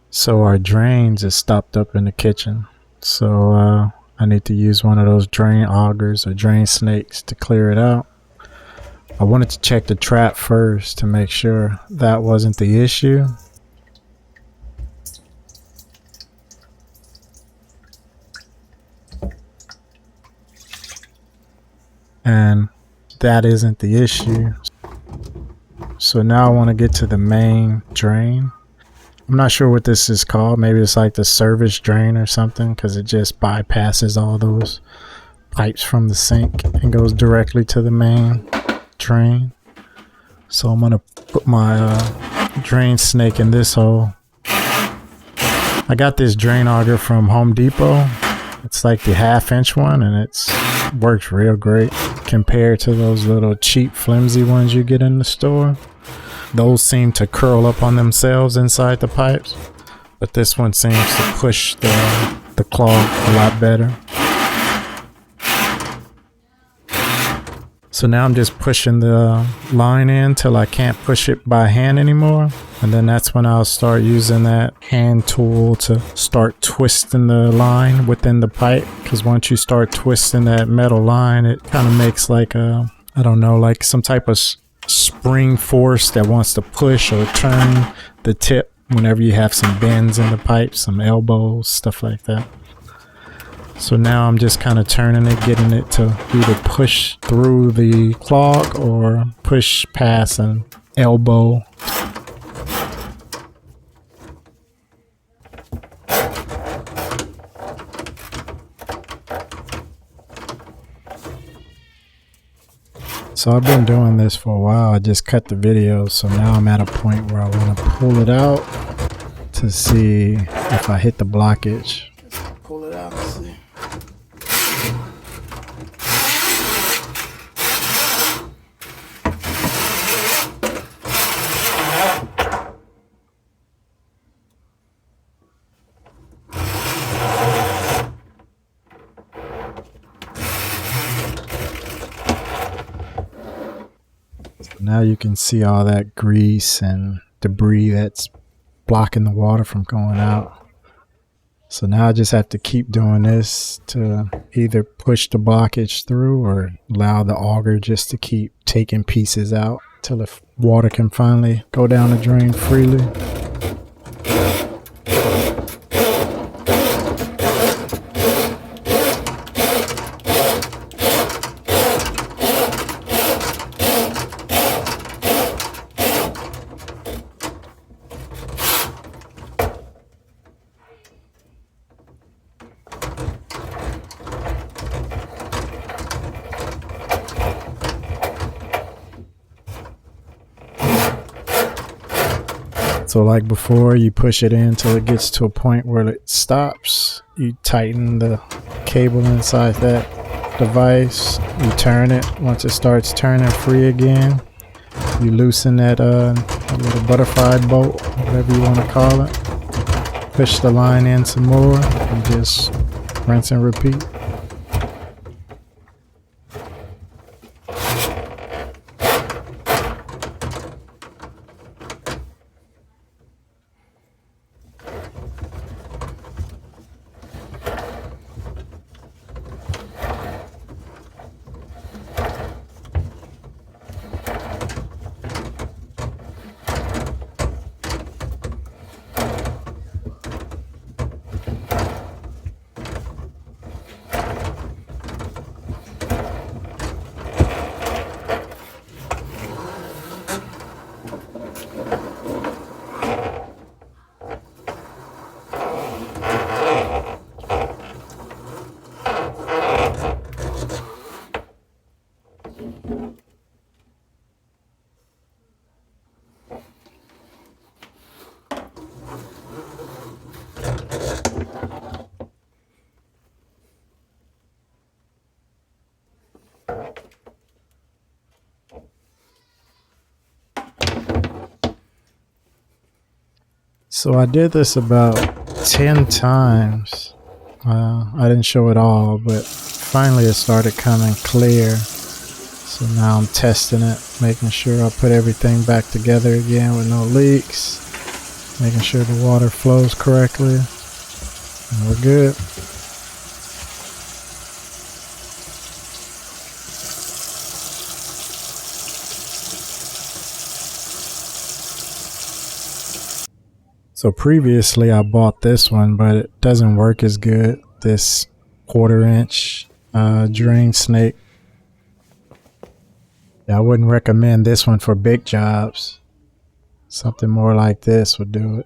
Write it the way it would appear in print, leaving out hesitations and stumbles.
So our drains is stopped up in the kitchen. So I need to use one of those drain augers or drain snakes to clear it out. I wanted to check the trap first to make sure that wasn't the issue. And that isn't the issue. So now I want to get to the main drain. I'm not sure what this is called. Maybe it's like the service drain or something, because it just bypasses all those pipes from the sink and goes directly to the main drain. So I'm gonna put my drain snake in this hole. I got this drain auger from Home Depot. It's like the 1/2-inch one, and it's works real great compared to those little cheap flimsy ones you get in the store. Those seem to curl up on themselves inside the pipes, but this one seems to push the clog a lot better. So now I'm just pushing the line in till I can't push it by hand anymore. And then that's when I'll start using that hand tool to start twisting the line within the pipe. Because once you start twisting that metal line, it kind of makes like a, I don't know, like some type of spring force that wants to push or turn the tip whenever you have some bends in the pipe, some elbows, stuff like that. So now I'm just kind of turning it, getting it to either push through the clog or push past an elbow. So I've been doing this for a while. I just cut the video, so now I'm at a point where I want to pull it out to see if I hit the blockage. Let's pull it out and see. Now you can see all that grease and debris that's blocking the water from going out. So now I just have to keep doing this to either push the blockage through or allow the auger just to keep taking pieces out till the water can finally go down the drain freely. So like before, you push it in till it gets to a point where it stops. You tighten the cable inside that device. You turn it. Once it starts turning free again, you loosen that little butterfly bolt, whatever you want to call it. Push the line in some more and just rinse and repeat. So I did this about 10 times. I didn't show it all, but finally it started coming clear. So now I'm testing it, making sure I put everything back together again with no leaks. Making sure the water flows correctly. And we're good. So previously I bought this one, but it doesn't work as good. This 1/4 inch drain snake. Yeah, I wouldn't recommend this one for big jobs. Something more like this would do it.